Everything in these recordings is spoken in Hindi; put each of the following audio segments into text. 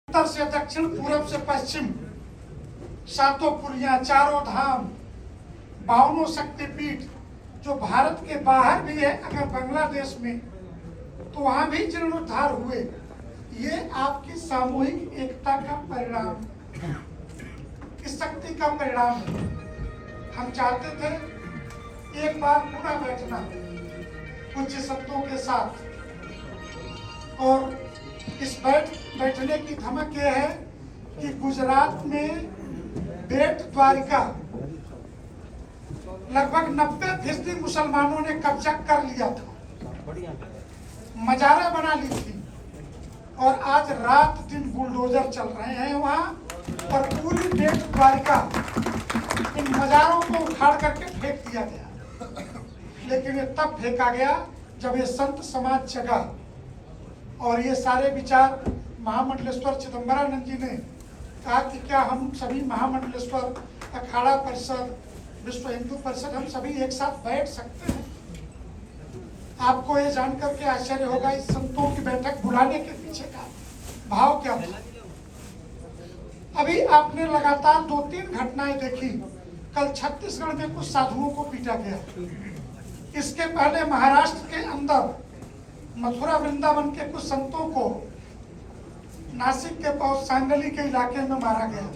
उत्तर से दक्षिण, पूरब से पश्चिम, सातों पुरियां, चारों धाम, 52 शक्तिपीठ, जो भारत के बाहर भी है, अगर बांग्लादेश में, तो वहां भी जीर्णोद्धार हुए। ये आपकी सामूहिक एकता का परिणाम, इस शक्ति का परिणाम है। हम चाहते थे एक बार पुनः बैठना पूज्य संतों के साथ, और इस बैठने की धमक यह है कि गुजरात में बेट द्वारिका लगभग 90% मुसलमानों ने कब्जा कर लिया था, मजारा बना ली थी, और आज रात दिन बुलडोजर चल रहे हैं वहां, और पूरी बेट द्वारिका इन मजारों को उखाड़ करके फेंक दिया गया। लेकिन ये तब फेंका गया जब ये संत समाज जगा, और ये सारे विचार महामंडलेश्वर चिदंबरानंद जी ने कहा कि क्या हम सभी महामंडलेश्वर, अखाड़ा परिषद, विश्व हिंदू परिषद, हम सभी एक साथ बैठ सकते हैं। आपको ये जानकर के आश्चर्य होगा इस संतों की बैठक बुलाने के पीछे का भाव क्या था। अभी आपने लगातार 2-3 घटनाएं देखी। कल छत्तीसगढ़ में कुछ साधुओं को पीटा गया, इसके पहले महाराष्ट्र के अंदर मथुरा वृंदावन के कुछ संतों को नासिक के पास सांगली के इलाके में मारा गया,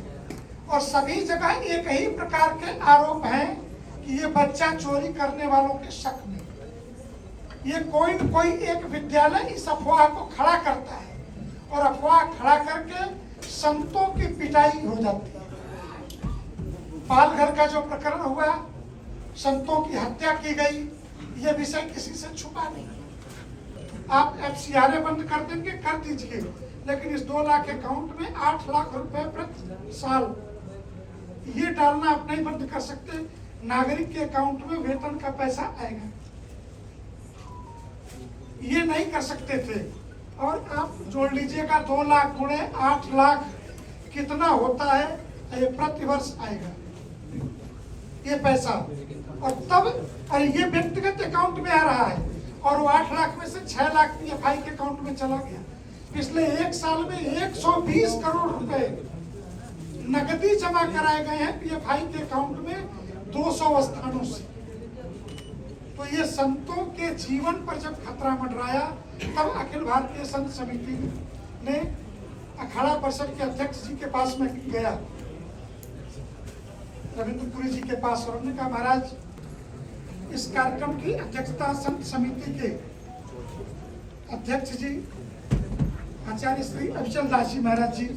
और सभी जगह एक ही प्रकार के आरोप हैं कि ये बच्चा चोरी करने वालों के शक में, ये कोई न कोई एक विद्यालय इस अफवाह को खड़ा करता है, और अफवाह खड़ा करके संतों की पिटाई हो जाती है। पालघर का जो प्रकरण हुआ, संतों की हत्या की गई, ये विषय किसी से छुपा नहीं। आप FCRA बंद कर देंगे, कर दीजिए, लेकिन इस 2 लाख अकाउंट में 8 लाख रुपए प्रति साल ये डालना आप नहीं बंद कर सकते। नागरिक के अकाउंट में वेतन का पैसा आएगा, ये नहीं कर सकते थे। और आप जोड़ लीजिएगा 2 लाख गुणे 8 लाख कितना होता है, ये प्रति वर्ष आएगा ये पैसा। और तब ये व्यक्तिगत अकाउंट में आ रहा है, और वो 8 लाख में से 6 लाख PFI के अकाउंट में चला गया। पिछले 1 साल में 120 करोड़ रुपए नकदी जमा कराए गए हैं PFI के अकाउंट में 200 स्थानों से। तो ये संतों के जीवन पर जब खतरा मंडराया, तब अखिल भारतीय संत समिति ने अखाड़ा परिषद के अध्यक्ष जी के पास में गया, रविंद्रपुरी जी के पास, और उन्होंने कहा महाराज इस कार्यक्रम की अध्यक्षता संत समिति के अध्यक्ष जी आचार्य श्री अविचल दास जी महाराज जी,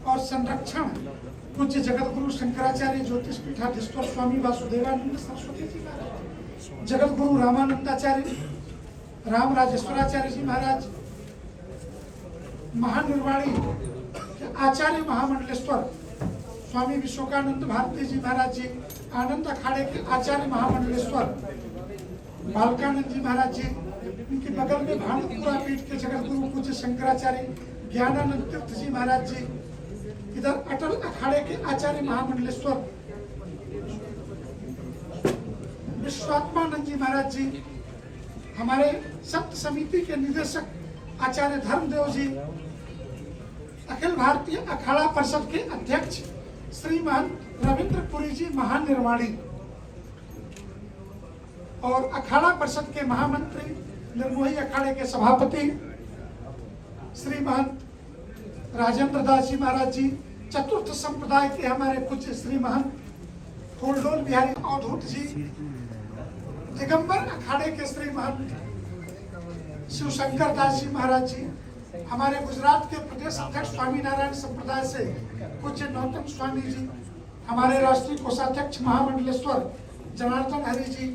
और संरक्षण पूज्य जगत गुरु शंकराचार्य ज्योतिष पीठाधीश्वर स्वामी वासुदेवानंद सरस्वती जी महाराज, जगत गुरु रामानंदाचार्य राम राजेश्वराचार्य जी महाराज, महानिर्वाणी आचार्य महामंडलेश्वर स्वामी विश्वकानंद भारती जी महाराज जी, आनंद अखाड़े के आचार्य महामंडलेश्वर बालकानंद जी महाराज जी, उनके बगल में भानुपुरा पीठ के जगत गुरु पूज्य शंकराचार्य ज्ञानानंद तीर्थ जी महाराज जी, इधर अटल अखाड़े के आचार्य महामंडलेश्वर विश्वात्मानंद जी महाराज जी, हमारे संत समिति के निदेशक आचार्य धर्मदेव जी, अखिल भारतीय अखाड़ा परिषद के अध्यक्ष श्रीमान रविंद्रपुरी जी महानिर्वाणी, और अखाड़ा परिषद के महामंत्री निर्मोही अखाड़े के सभापति श्रीमान राजेंद्र दास जी महाराज जी, चतुर्थ संप्रदाय के हमारे पूज्य श्रीमान फूलडोल बिहारी अवधूत जी, दिगंबर अखाड़े के श्रीमान शिवशंकर दास जी महाराज जी, हमारे गुजरात के प्रदेश अध्यक्ष स्वामीनारायण संप्रदाय से पूज्य नौतम स्वामी जी, हमारे राष्ट्रीय कोषाध्यक्ष महामंडलेश्वर जनार्दन हरि जी,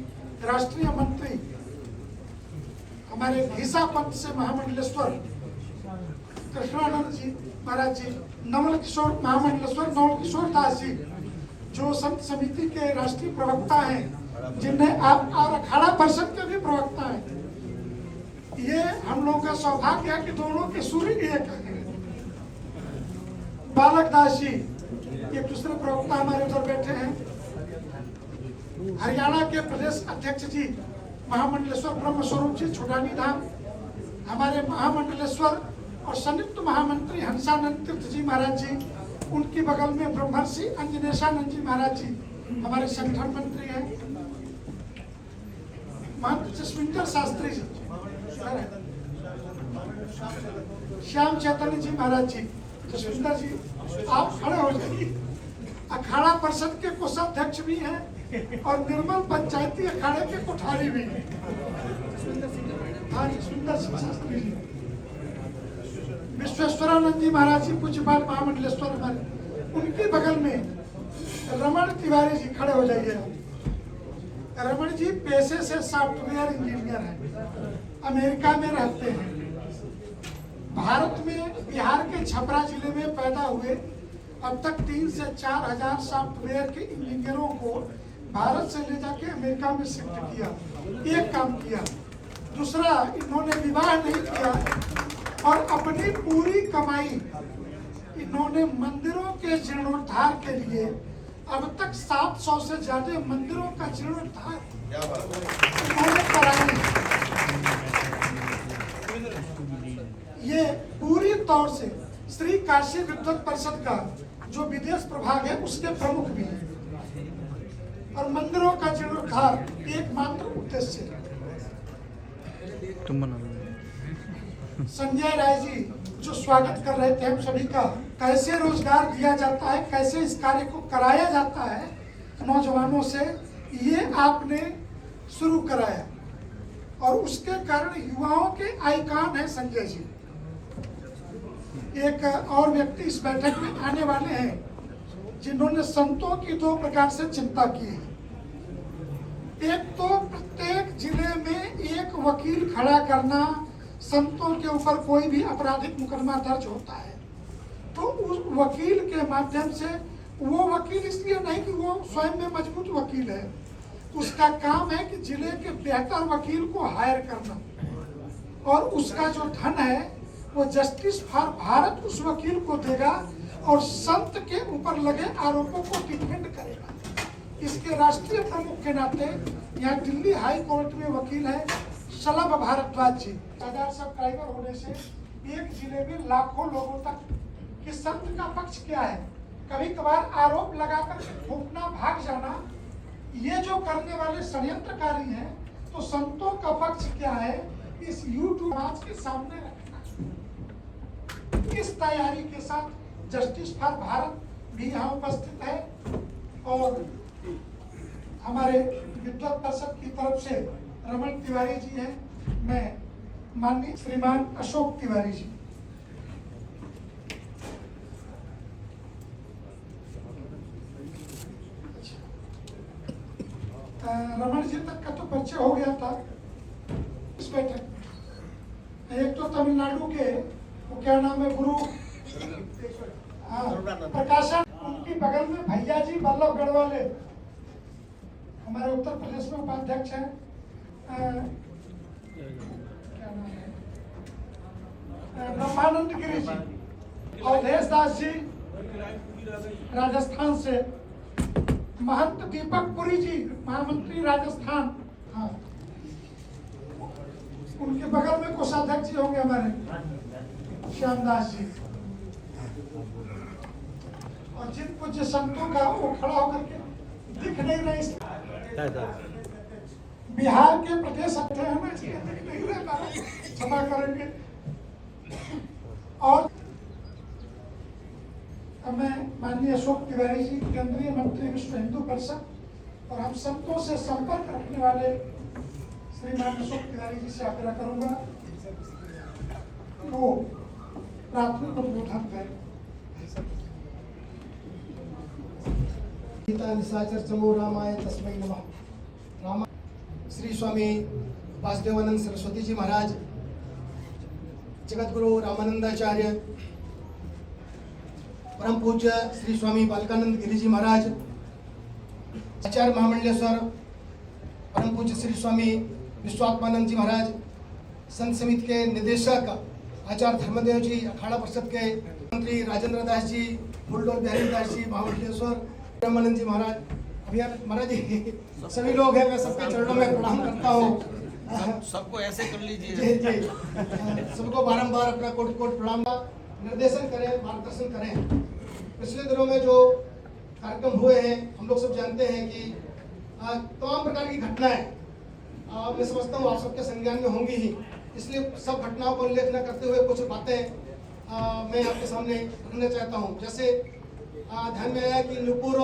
राष्ट्रीय मंत्री हमारे घीसा पंथ से महामंडलेश्वर कृष्णानंद जी महाराज जी, नवल किशोर महामंडलेश्वर नवल किशोर दास जी, जो संत समिति के राष्ट्रीय प्रवक्ता हैं, जिन्हें आप और अखाड़ा परिषद के भी प्रवक्ता हैं। ये हम लोगों का सौभाग्य है कि दोनों के सूर्य एक हैं। बालक दास जी एक दूसरे प्रवक्ता हमारे उधर बैठे हैं। हरियाणा के प्रदेश अध्यक्ष जी महामंडलेश्वर ब्रह्म स्वरूप जी छोटानी धाम, हमारे महामंडलेश्वर और संयुक्त महामंत्री हंसानंद तीर्थ जी महाराज जी, उनकी बगल में ब्रह्मर्षि अंजनेशानंद जी महाराज जी हमारे संगठन मंत्री हैं। महंत जसविंदर शास्त्री जी, श्याम चैतन्य जी महाराज जी, जसविंदर जी आप खड़े हो जाइए। अखाड़ा परिषद के कोषाध्यक्ष भी हैं और निर्मल पंचायती अखाड़े के कोठारी भी हैं। हाँ, जसविंदर सिंह शास्त्री जी, विश्वेश्वरानंद जी महाराज जी पूज्यपाल महामंडलेश्वर हमारे, उनके बगल में रमण तिवारी जी खड़े हो जाइए। रमण जी पेशे से सॉफ्टवेयर इंजीनियर हैं, अमेरिका में रहते हैं। भारत में बिहार के छपरा जिले में पैदा हुए, अब तक 3 से 4 हजार सॉफ्टवेयर के इंजीनियरों को भारत से ले जाके अमेरिका में शिफ्ट किया। एक काम किया। दूसरा, इन्होंने विवाह नहीं किया और अपनी पूरी कमाई इन्होंने मंदिरों के जीर्णोद्धार के लिए अब तक 700 से ज्यादा मंदिरों का जीर्णोद्धार इन्होंने कराया। ये पूरी तौर से श्री काशी विद्वत परिषद का जो विदेश प्रभाग है उसके प्रमुख भी हैं और मंदिरों का जीर्णोद्धार एकमात्र उद्देश्य है। संजय राय जी जो स्वागत कर रहे थे हम सभी का, कैसे रोजगार दिया जाता है, कैसे इस कार्य को कराया जाता है नौजवानों से, ये आपने शुरू कराया और उसके कारण युवाओं के आइकॉन है संजय जी। एक और व्यक्ति इस बैठक में आने वाले हैं जिन्होंने संतों की 2 प्रकार से चिंता की है। एक तो प्रत्येक जिले में एक वकील खड़ा करना, संतों के ऊपर कोई भी आपराधिक मुकदमा दर्ज होता है तो उस वकील के माध्यम से, वो वकील इसलिए नहीं कि वो स्वयं में मजबूत वकील है, उसका काम है कि जिले के बेहतर वकील को हायर करना और उसका जो धन है वो जस्टिस फॉर भारत उस वकील को देगा और संत के ऊपर लगे आरोपों को डिफेंड करेगा। इसके राष्ट्रीय प्रमुख के नाते यहाँ दिल्ली हाई कोर्ट में वकील है शलभ भारद्वाज जी। सब्सक्राइबर होने से एक जिले में लाखों लोगों तक कि संत का पक्ष क्या है, कभी कभार आरोप लगाकर फूंकना, भाग जाना, ये जो करने वाले षड्यंत्रकारी हैं, तो संतों का पक्ष क्या है इस यूट्यूब आज के सामने रखना। इस तैयारी के साथ जस्टिस फॉर भारत भी यहाँ उपस्थित है और हमारे विद्वत परिषद की तरफ से रमण तिवारी जी हैं, मैं माननीय श्रीमान अशोक तिवारी जी। रमण जी तक का तो परिचय हो गया था इस बैठक में। एक तो तमिलनाडु के वो क्या नाम है, गुरु प्रकाशन, उनकी बगल में भैया जी वल्लभ गढ़वाले हमारे उत्तर प्रदेश में उपाध्यक्ष हैं। क्या नाम है, ब्रह्मानंद गिरी जी, अवधेश दास जी राजस्थान से, महंत दीपक पुरी जी महामंत्री राजस्थान, हाँ उनके बगल में कोषाध्यक्ष जी होंगे हमारे श्यामदास जी, और जिन पूज्य संतों का वो खड़ा होकर के दिख नहीं रहे, बिहार के प्रदेश अध्यक्ष हैं ना, इसलिए दिख नहीं रहे, क्षमा करेंगे। और मैं माननीय अशोक तिवारी जी, केंद्रीय मंत्री विश्व हिंदू परिषद और हम संतों से संपर्क रखने वाले श्रीमान अशोक तिवारी जी से आग्रह करूंगा वो प्राथमिक उद्बोधन करें। निशाचर चमो रामाय तस्मै नमः। राम श्री स्वामी वासुदेवानंद सरस्वती जी महाराज, जगतगुरु रामानंदाचार्य, परम पूज्य श्री स्वामी बालकानंद गिरी जी महाराज, आचार्य महामंडलेश्वर परम पूज्य श्री स्वामी विश्वात्मानंद जी महाराज, संत समिति के निदेशक आचार्य धर्मदेव जी, अखाड़ा परिषद के मंत्री राजेंद्र दास जी, फूलडोल बिहारी दास जी महामंडलेश्वर, रामानंद जी महाराज, अभियान महाराज जी, सभी लोग हैं, मैं सबके चरणों में प्रणाम करता हूँ। सबको ऐसे कर लीजिए। जी जी, सबको बारंबार अपना कोटि कोटि प्रणाम का निर्देशन करें, मार्गदर्शन करें। पिछले दिनों में जो कार्यक्रम हुए हैं, हम लोग सब जानते हैं कि तमाम प्रकार की घटनाएं मैं समझता हूँ आप सबके संज्ञान में होंगी ही, इसलिए सब घटनाओं को उल्लेख न करते हुए कुछ बातें मैं आपके सामने रखना चाहता हूँ। जैसे ध्यान में आया कि नुपुर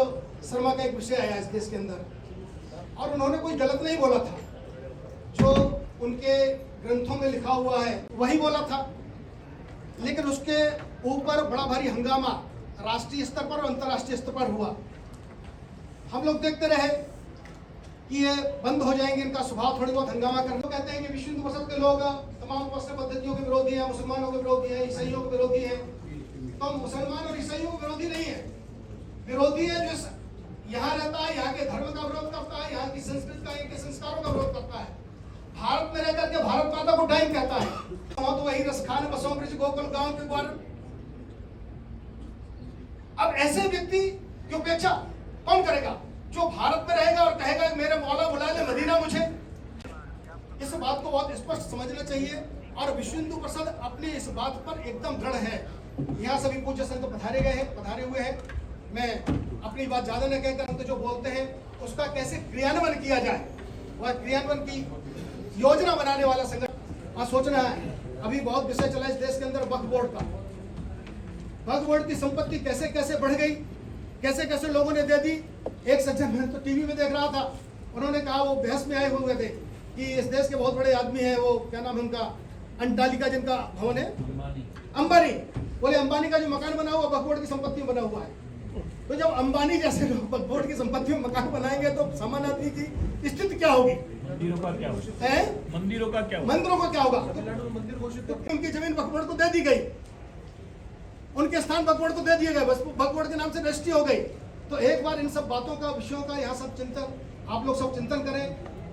शर्मा का एक विषय आया इस देश के अंदर, और उन्होंने कोई गलत नहीं बोला था, जो उनके ग्रंथों में लिखा हुआ है वही बोला था, लेकिन उसके ऊपर बड़ा भारी हंगामा राष्ट्रीय स्तर पर और अंतर्राष्ट्रीय स्तर पर हुआ। हम लोग देखते रहे कि ये बंद हो जाएंगे, इनका स्वभाव थोड़ी बहुत हंगामा करने। तो कहते हैं कि विश्व हिंदू परिषद के लोग तमाम उपासना पद्धतियों के विरोधी हैं, मुसलमानों के विरोधी हैं, ईसाइयों के विरोधी हैं। तो मुसलमान और ईसाइयों के विरोधी नहीं है, विरोधी है जो यहाँ रहता है, यहाँ के धर्म का विरोध करता है, यहाँ की संस्कृति का, इनके संस्कारों का विरोध करता है। भारत में रहकर के भारत माता को डाइन कहता है। तो वही रसखान बसों ब्रिज गोकुल गांव के द्वार। अब ऐसे व्यक्ति की उपेक्षा कौन करेगा? जो भारत में रहेगा और कहेगा मेरे मौला बुला ले मदीना मुझे। इस बात को बहुत स्पष्ट समझना चाहिए, और विश्व हिंदू परिषद अपनी इस बात पर एकदम दृढ़ है। यहाँ सभी पूज्य संत पधारे हुए हैं। मैं अपनी बात ज्यादा न कहकर हम तो जो बोलते हैं उसका कैसे क्रियान्वयन किया जाए, वह क्रियान्वयन की योजना बनाने वाला संगठन सोचना है। अभी बहुत विषय चला इस देश के अंदर वक्फ बोर्ड का। वक्फ बोर्ड की संपत्ति कैसे कैसे बढ़ गई, कैसे कैसे लोगों ने दे दी। एक सज्जन, मैं तो टीवी में देख रहा था, उन्होंने कहा, वो बहस में आए हुए थे कि इस देश के बहुत बड़े आदमी हैं, वो क्या नाम है उनका, अंटालिका जिनका भवन है, अंबानी। बोले अंबानी का जो मकान बना हुआ वक्फ बोर्ड की संपत्ति में बना हुआ है। तो जब अंबानी जैसे लोग वक्फ बोर्ड की संपत्ति में मकान बनाएंगे तो सामान्य आदमी की स्थिति क्या होगी? मंदिरों का क्या होगा? मंदिरों का क्या होगा? मंदिरों का क्या होगा? मंदिर घोषित, उनकी जमीन वक्फ बोर्ड को दे दी गई, उनके स्थान वक्फ बोर्ड को दे दिए गए, बस वक्फ बोर्ड के नाम से रजिस्ट्री हो गई। तो एक बार इन सब बातों का, विषयों का यहाँ सब चिंतन, आप लोग सब चिंतन करें,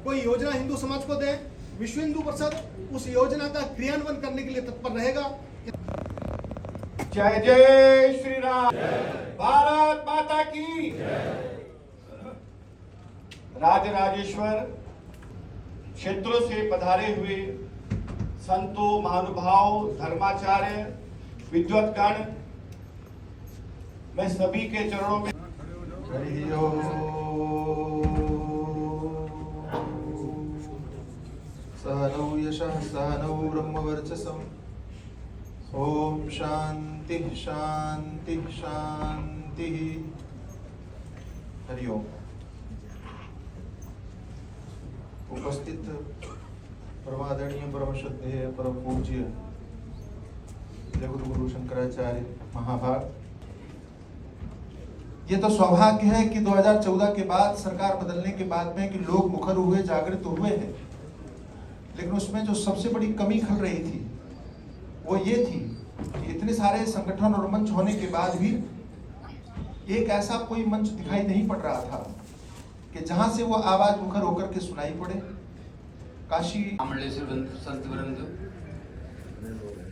कोई योजना हिंदू समाज को दें। विश्व हिंदू परिषद उस योजना का क्रियान्वयन करने के लिए तत्पर रहेगा। जय जय श्री राम, भारत माता की। राजराजेश्वर क्षेत्रों से पधारे हुए संतों, महानुभाव, धर्माचार्य, विद्वत्गण, मैं सभी के चरणों में सहनौ यशः सहनौ ब्रह्मवर्चसम् ओम शांति शांति शांति। हरिओम। उपस्थित परमादरणीय परम श्रद्धेय परम पूज्य जगद्गुरु शंकराचार्य महाभाग, ये तो सौभाग्य है कि 2014 के बाद, सरकार बदलने के बाद में, कि लोग मुखर हुए, जागृत हुए हैं। लेकिन उसमें जो सबसे बड़ी कमी खल रही थी वो ये थी कि इतने सारे संगठन और मंच होने के बाद भी एक ऐसा कोई मंच दिखाई नहीं पड़ रहा था कि जहां से वो आवाज मुखर होकर के सुनाई पड़े। काशी मंडलेश्वर संत वृंद,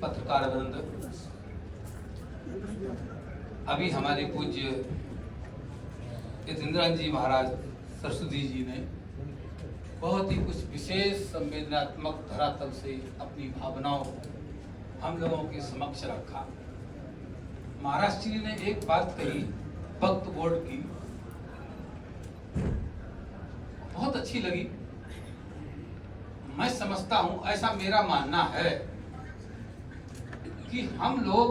पत्रकार वृंद, अभी हमारे पूज्य यतीन्द्रनाथ जी महाराज सरस्वती जी ने बहुत ही कुछ विशेष संवेदनात्मक धरातल से अपनी भावनाओं हम लोगों के समक्ष रखा। महाराज जी ने एक बात कही वक्फ बोर्ड की, बहुत अच्छी लगी। मैं समझता हूं, ऐसा मेरा मानना है कि हम लोग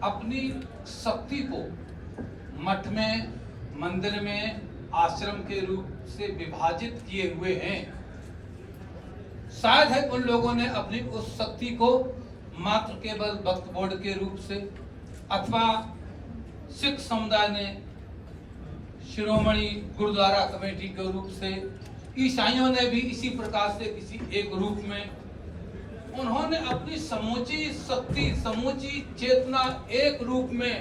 अपनी शक्ति को मठ में, मंदिर में, आश्रम के रूप से विभाजित किए हुए हैं। शायद है उन लोगों ने अपनी उस शक्ति को मात्र केवल वक्फ बोर्ड के रूप से, अथवा सिख समुदाय ने शिरोमणि गुरुद्वारा कमेटी के रूप से, ईसाइयों ने भी इसी प्रकार से किसी एक रूप में, उन्होंने अपनी समूची शक्ति, समूची चेतना एक रूप में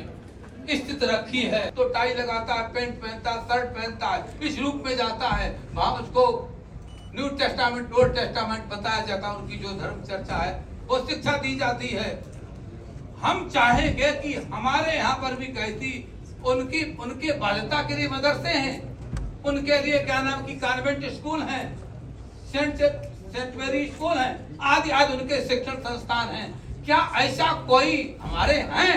स्थित रखी है। तो टाई लगाता है, पैंट पहनता है, शर्ट पहनता है, इस रूप में जाता है, वहां उसको न्यू टेस्टामेंट, ओल्ड टेस्टामेंट बताया जाता है, उनकी जो धर्म चर्चा है वो शिक्षा दी जाती है। हम चाहेंगे कि हमारे यहाँ पर भी कहती उनके बाध्यता के लिए मदरसे हैं, उनके लिए क्या नाम की कॉन्वेंट स्कूल हैं, सेंट मेरी स्कूल हैं, आदि आदि उनके शिक्षण संस्थान हैं। क्या ऐसा कोई हमारे हैं?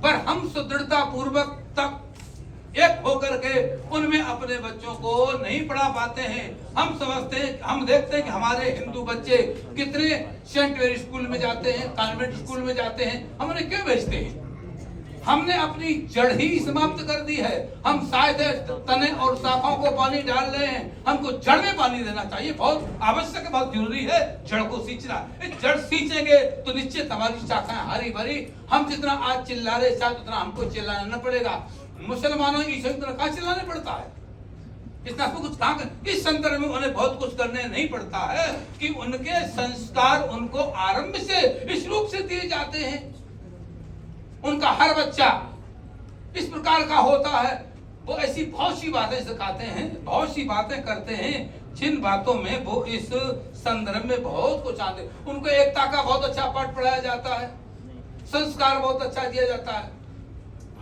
पर हम सुदृढ़ता पूर्वक तक एक होकर के उनमें अपने बच्चों को नहीं पढ़ा पाते हैं। हम समझते हैं, हम देखते हैं कि हमारे हिंदू बच्चे कितने सेंट मेरी स्कूल में जाते हैं, कॉन्वेंट स्कूल में जाते हैं। हम उन्हें क्यों भेजते हैं? हमने अपनी जड़ ही समाप्त कर दी है। हम शायद तने और शाखाओं को पानी डाल रहे हैं, हमको जड़ में पानी देना चाहिए। बहुत आवश्यक है, बहुत जरूरी है जड़ को सींचना। जड़ सींचेंगे तो निश्चित हमारी शाखाएं हरी भरी। हम जितना आज चिल्ला रहे शायद उतना हमको चिल्लाना न पड़ेगा। मुसलमानों की तरह कहाँ चिल्लाने पड़ता है? इतना कुछ कहाँ, इस संदर्भ में उन्हें बहुत कुछ करने नहीं पड़ता है कि उनके संस्कार उनको आरंभ से इस रूप से दिए जाते हैं। उनका हर बच्चा इस प्रकार का होता है। वो ऐसी बहुत सी बातें सिखाते हैं, बहुत सी बातें करते हैं, जिन बातों में वो इस संदर्भ में बहुत कुछ आते। उनको एकता का बहुत अच्छा पाठ पढ़ाया जाता है, संस्कार बहुत अच्छा दिया जाता है।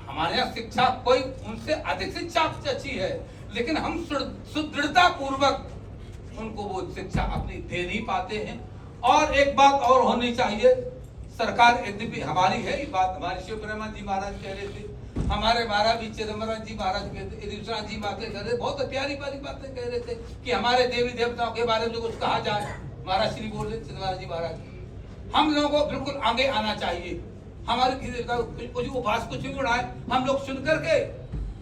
हमारे यहाँ शिक्षा कोई उनसे अधिक शिक्षा अच्छी है, लेकिन हम सुदृढ़ता पूर्वक उनको वो शिक्षा अपनी दे नहीं पाते हैं। और एक बात और होनी चाहिए, सरकार यद्यपि हमारी है, ये बात हमारे शिव प्रेमा जी महाराज कह रहे थे, हमारे महाराज भी चिदम्बरम जी महाराज कहते, विश्वनाथ जी बातें कर रहे, बहुत प्यारी प्यारी बातें कह रहे थे कि हमारे देवी देवताओं के बारे में कुछ कहा जाए। महाराज श्री बोल रहे चिदम्बरम जी महाराज, हम लोगों को बिल्कुल आगे आना चाहिए। हमारे कुछ उपास कुछ भी उड़ाए, हम लोग सुन करके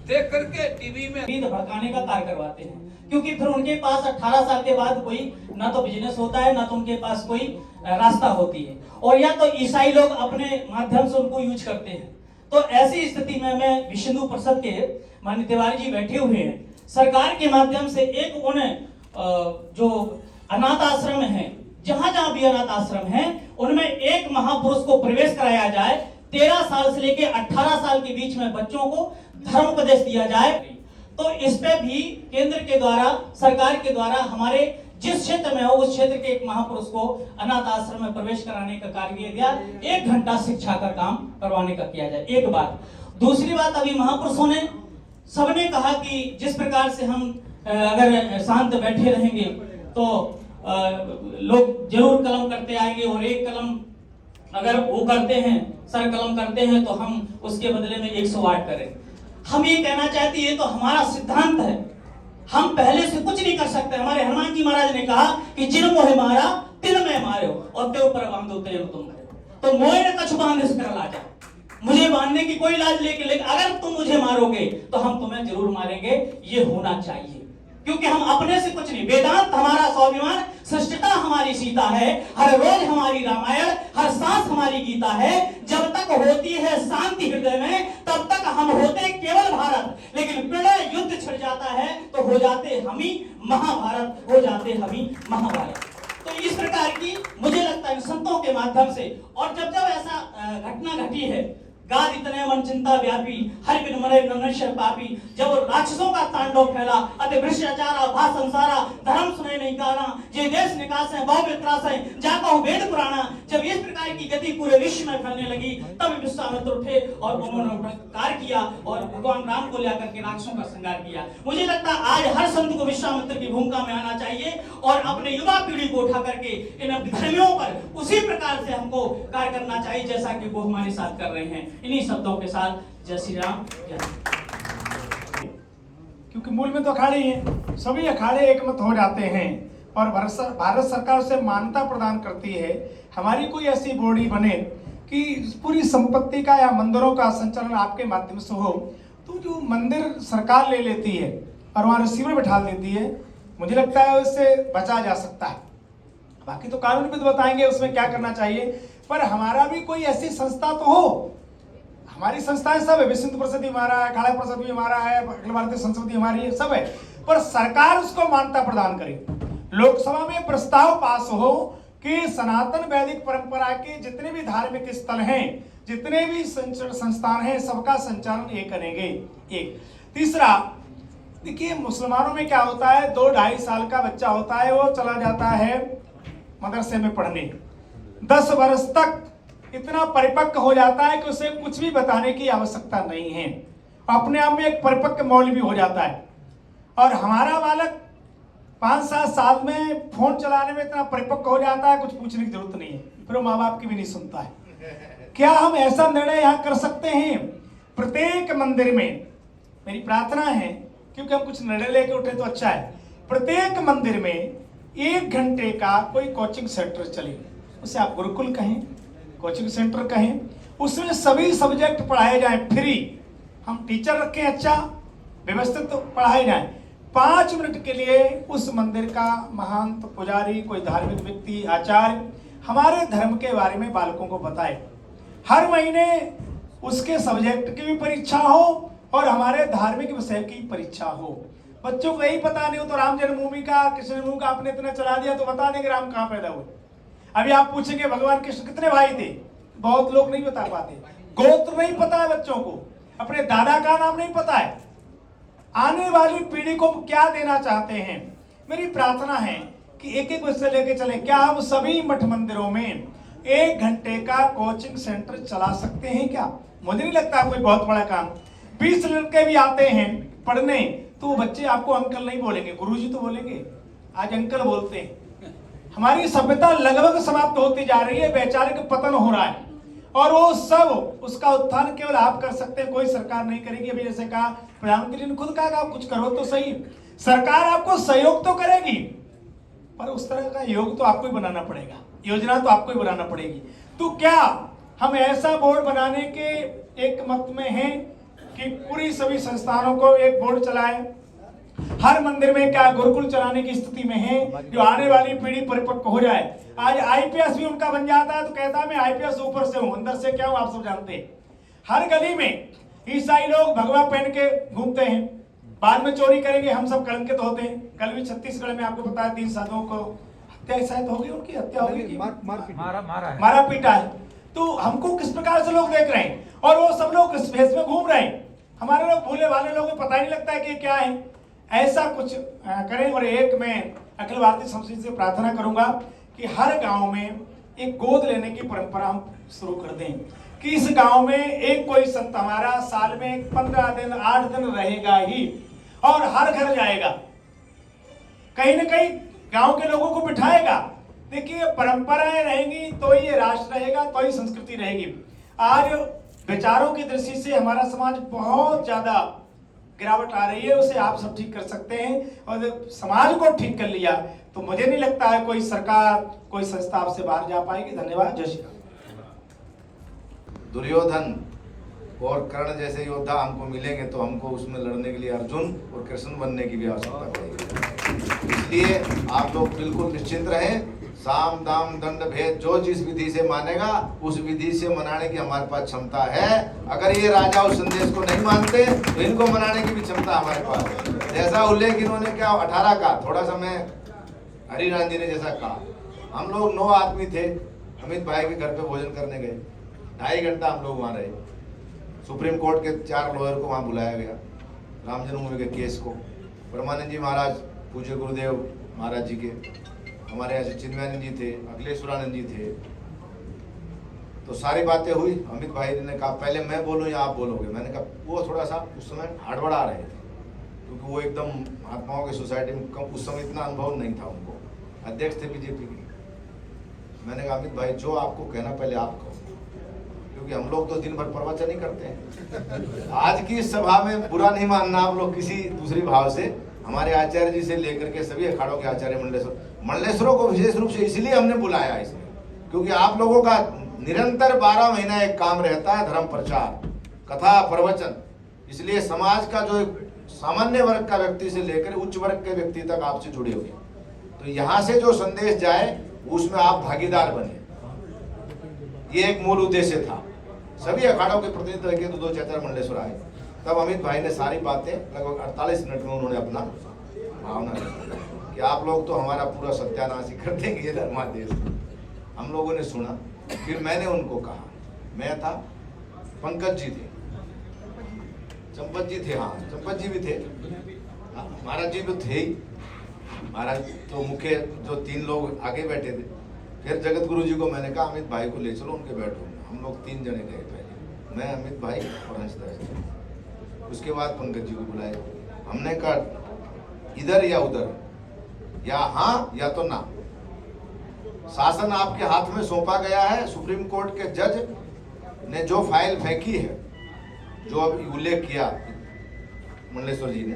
देख करके टीवी में भड़काने का कार्य करवाते हैं, क्योंकि फिर उनके पास 18 साल के बाद कोई ना तो बिजनेस होता है, ना तो उनके पास कोई रास्ता होती है, और या तो ईसाई लोग अपने माध्यम से उनको यूज करते हैं। तो ऐसी स्थिति में मैं विश्व हिंदू परिषद के माननीय तिवारी जी बैठे हुए हैं, सरकार के माध्यम से एक उन्हें जो अनाथ आश्रम है, जहां जहां भी अनाथ आश्रम है, उनमें एक महापुरुष को प्रवेश कराया जाए। 13 साल से लेकर 18 साल के बीच में बच्चों को धर्म उपदेश दिया जाए। तो इस पे भी केंद्र के द्वारा, सरकार के द्वारा हमारे जिस क्षेत्र में हो उस क्षेत्र के एक महापुरुष को अनाथ आश्रम में प्रवेश कराने का कार्य किया गया। 1 घंटा शिक्षा का काम करवाने का किया जाए। एक बात। दूसरी बात, अभी महापुरुषों ने सबने कहा कि जिस प्रकार से हम अगर शांत बैठे रहेंगे तो लोग जरूर कलम करते आएंगे, और एक कलम अगर वो करते हैं, सर कलम करते हैं, तो हम उसके बदले में 108 करें। हम ये कहना चाहते हैं, ये तो हमारा सिद्धांत है, हम पहले से कुछ नहीं कर सकते। हमारे हनुमान जी महाराज ने कहा कि जिन मोहे मारा तिन में मारो, और ते ऊपर बांधो ते तुम करो। तो मोहे ने कछु बांधे से कर लाजा, मुझे बांधने की कोई लाज लेके अगर तुम मुझे मारोगे तो हम तुम्हें जरूर मारेंगे। ये होना चाहिए, क्योंकि हम अपने से कुछ नहीं। वेदांत हमारा स्वाभिमान, सृष्टता हमारी सीता है, हर रोज हमारी रामायण, हर सांस हमारी गीता है। जब तक होती है शांति हृदय में, तब तक हम होते केवल भारत। लेकिन प्रलय युद्ध छिड़ जाता है तो हो जाते हम ही महाभारत, हो जाते हम ही महाभारत। तो इस प्रकार की मुझे लगता है संतों के माध्यम से, और जब जब ऐसा घटना घटी है, गाद इतने मन चिंता व्यापी, हर बिन मरे नमनश्वर पापी, जब राक्षसों का तांडव फैला, अति भ्रष्टाचारा भा संसारा, धर्म सुने नहीं गाना, जे देश निकास है बहु वित्रास है, जाको वेद पुराना। जब इस प्रकार की गति पूरे विश्व में फैलने लगी, तब विश्वामित्र उठे और उन्होंने कार्य किया और भगवान राम को लेकर के राक्षसों का संहार किया। मुझे लगता है आज हर संत को विश्वामित्र की भूमिका में आना चाहिए और अपने युवा पीढ़ी को उठा करके इन विधर्मियों पर उसी प्रकार से हमको कार्य करना चाहिए जैसा कि वो हमारे साथ कर रहे हैं। इन्हीं शब्दों के साथ जय श्री राम। क्योंकि मूल में तो अखाड़े ही हैं, सभी अखाड़े एक मत हो जाते हैं और भारत सरकार से मान्यता प्रदान करती है। हमारी कोई ऐसी बॉडी बने कि पूरी संपत्ति का या मंदिरों का संचालन आपके माध्यम से हो, तो जो मंदिर सरकार ले लेती है और वहाँ रिसीवर बैठा देती है, मुझे लगता है उससे बचा जा सकता है। बाकी तो कानून भी तो बताएंगे उसमें क्या करना चाहिए, पर हमारा भी कोई ऐसी संस्था तो हो। हमारी संस्थाएं सब है, विश्व हिंदू परिषद भी हमारा है, अखाड़ा परिषद भी हमारा है, अखिल भारतीय संसद भी हमारी है, सब है, पर सरकार उसको मान्यता प्रदान करे। लोकसभा में प्रस्ताव पास हो कि सनातन वैदिक परंपरा के जितने भी धार्मिक स्थल हैं, जितने भी संस्थान हैं, सबका संचालन ये करेंगे। एक तीसरा, देखिए मुसलमानों में क्या होता है, 2-2.5 साल का बच्चा होता है, वो चला जाता है मदरसे में पढ़ने, 10 वर्ष तक इतना परिपक्व हो जाता है कि उसे कुछ भी बताने की आवश्यकता नहीं है, अपने आप में एक परिपक्व मौलवी हो जाता है। और हमारा बालक 5-7 साल में फोन चलाने में इतना परिपक्व हो जाता है, कुछ पूछने की जरूरत नहीं है, फिर वो माँ बाप की भी नहीं सुनता है। क्या हम ऐसा निर्णय यहाँ कर सकते हैं? प्रत्येक मंदिर में मेरी प्रार्थना है, क्योंकि हम कुछ निर्णय लेके उठे तो अच्छा है, प्रत्येक मंदिर में 1 घंटे का कोई कोचिंग सेंटर चले, उसे आप गुरुकुल कहें, कोचिंग सेंटर कहें, उसमें सभी सब्जेक्ट पढ़ाए जाएं फ्री। हम टीचर रखें, अच्छा व्यवस्थित तो पढ़ाए जाएं। 5 मिनट के लिए उस मंदिर का महंत, पुजारी, कोई धार्मिक व्यक्ति, आचार्य हमारे धर्म के बारे में बालकों को बताए। हर महीने उसके सब्जेक्ट की भी परीक्षा हो और हमारे धार्मिक विषय की परीक्षा हो। बच्चों को यही पता नहीं हो तो राम जन्मभूमि का, कृष्ण जन्मभूमि का आपने इतना चला दिया तो बता देंगे राम कहाँ पैदा हुए। अभी आप पूछेंगे भगवान कृष्ण कितने भाई थे, बहुत लोग नहीं बता पाते। गोत्र नहीं पता है बच्चों को, अपने दादा का नाम नहीं पता है। आने वाली पीढ़ी को क्या देना चाहते हैं? मेरी प्रार्थना है कि एक एक विषय लेके चले। क्या हम सभी मठ मंदिरों में 1 घंटे का कोचिंग सेंटर चला सकते हैं? क्या मुझे नहीं लगता कोई बहुत बड़ा काम। 20 लड़के भी आते हैं पढ़ने तो वो बच्चे आपको अंकल नहीं बोलेंगे, गुरुजी तो बोलेंगे। आज अंकल बोलते हैं। हमारी सभ्यता लगभग समाप्त होती जा रही है, वैचारिक पतन हो रहा है और वो सब उसका उत्थान केवल आप कर सकते हैं, कोई सरकार नहीं करेगी। अभी जैसे कहा प्रधानमंत्री ने खुद कहा कि आप कुछ करो तो सही, सरकार आपको सहयोग तो करेगी पर उस तरह का योग तो आपको ही बनाना पड़ेगा, योजना तो आपको ही बनाना पड़ेगी। तो क्या हम ऐसा बोर्ड बनाने के एक मत में हैं कि पूरी सभी संस्थानों को एक बोर्ड चलाएं? हर मंदिर में क्या गुरुकुल चलाने की स्थिति में है जो आने वाली पीढ़ी परिपक्व हो जाए? आज आईपीएस भी उनका बन जाता है तो कहता है मैं आईपीएस ऊपर से हूं, अंदर से क्या हूं आप सब जानते हैं। हर गली में ईसाई लोग भगवा पहन के घूमते हैं, बाद में चोरी करेंगे, हम सब कलंकित होते हैं। कल भी छत्तीसगढ़ में आपको पता है 3 साधुओं को हत्या शायद होगी, उनकी हत्या होगी, मारा पीटा है। तो हमको किस प्रकार से लोग देख रहे हैं और वो सब लोग इस भेष में घूम रहे हैं। हमारे लोग भूले वाले लोगों को पता ही नहीं लगता है कि क्या है। ऐसा कुछ करें। और एक मैं अखिल भारतीय संस्कृति से प्रार्थना करूंगा कि हर गांव में एक गोद लेने की परंपरा हम शुरू कर दें कि इस गांव में एक कोई संत हमारा साल में 15 दिन 8 दिन रहेगा ही और हर घर जाएगा, कहीं ना कहीं गांव के लोगों को बिठाएगा। देखिए परंपराएं रहेंगी तो ही ये राष्ट्र रहेगा, तो ही संस्कृति रहेगी। आज विचारों की दृष्टि से हमारा समाज बहुत ज्यादा गिरावट आ रही है, उसे आप सब ठीक कर सकते हैं। और समाज को ठीक कर लिया तो मुझे नहीं लगता है कोई सरकार, कोई संस्था आपसे बाहर जा पाएगी। धन्यवाद। जय श्री राम। दुर्योधन और कर्ण जैसे योद्धा हमको मिलेंगे तो हमको उसमें लड़ने के लिए अर्जुन और कृष्ण बनने की भी आवश्यकता पड़ेगी। इसलिए आप लोग बिल्कुल निश्चिंत रहें। साम दाम दंड भेद जो जिस विधि से मानेगा उस विधि से मनाने की हमारे पास क्षमता है। अगर ये राजा उस संदेश को नहीं मानते तो इनको मनाने की भी क्षमता हमारे पास है। जैसा उल्लेख इन्होंने क्या 18 का, थोड़ा सा मैं हरिराम जी ने जैसा कहा, हम लोग 9 आदमी थे, अमित भाई के घर पे भोजन करने गए, 2.5 घंटा हम लोग वहाँ रहे। सुप्रीम कोर्ट के 4 लॉयर को वहाँ बुलाया गया, राम जन्मभूमि के केस को। परमानंद जी महाराज, पूज्य गुरुदेव महाराज जी के, हमारे यहाँ से चिन्मयानंद जी थे, अखिलेश्वरानंद जी थे। तो सारी बातें हुई। अमित भाई ने कहा पहले मैं बोलूँ या आप बोलोगे? मैंने कहा वो थोड़ा सा उस समय हड़बड़ा रहे थे क्योंकि वो एकदम महात्माओं की सोसाइटी में कम, उस समय इतना अनुभव नहीं था उनको, अध्यक्ष थे बीजेपी के। मैंने कहा अमित भाई जो आपको कहना पहले आप कहो, क्योंकि हम लोग तो दिन भर प्रवचन ही करते हैं। आज की सभा में बुरा नहीं मानना आप लोग किसी दूसरी भाव से। हमारे आचार्य जी से लेकर के सभी अखाड़ों के आचार्य मंडलेश्वरों को विशेष रूप से इसलिए हमने बुलाया इसमें, क्योंकि आप लोगों का निरंतर 12 महीना एक काम रहता है, धर्म प्रचार, कथा, प्रवचन। इसलिए समाज का जो सामान्य वर्ग का व्यक्ति से लेकर उच्च वर्ग के व्यक्ति तक आपसे जुड़े हुए, तो यहाँ से जो संदेश जाए उसमें आप भागीदार बने, ये एक मूल उद्देश्य था। सभी अखाड़ों के प्रतिनिधित्व के 2 आचार्य मंडलेश्वर आए, तब अमित भाई ने सारी बातें लगभग 48 मिनट में उन्होंने अपना भावना कि आप लोग तो हमारा पूरा सत्यानाश ही कर देंगे धर्मादेश। हम लोगों ने सुना, फिर मैंने उनको कहा, मैं था, पंकज जी थे, चंपत जी थे, हाँ चंपत जी भी थे, महाराज जी भी थे ही, महाराज तो मुख्य जो 3 लोग आगे बैठे थे। फिर जगत गुरु जी को मैंने कहा अमित भाई को ले चलो, उनके बैठो। हम लोग 3 जने गए पहले, मैं, अमित भाई और हंसदास। उसके बाद पंकज जी को बुलाए। हमने कहा इधर या उधर, या हाँ या तो ना। शासन आपके हाथ में सौंपा गया है। सुप्रीम कोर्ट के जज ने जो फाइल फेंकी है, जो अब उल्लेख किया मंडलेश्वर जी ने,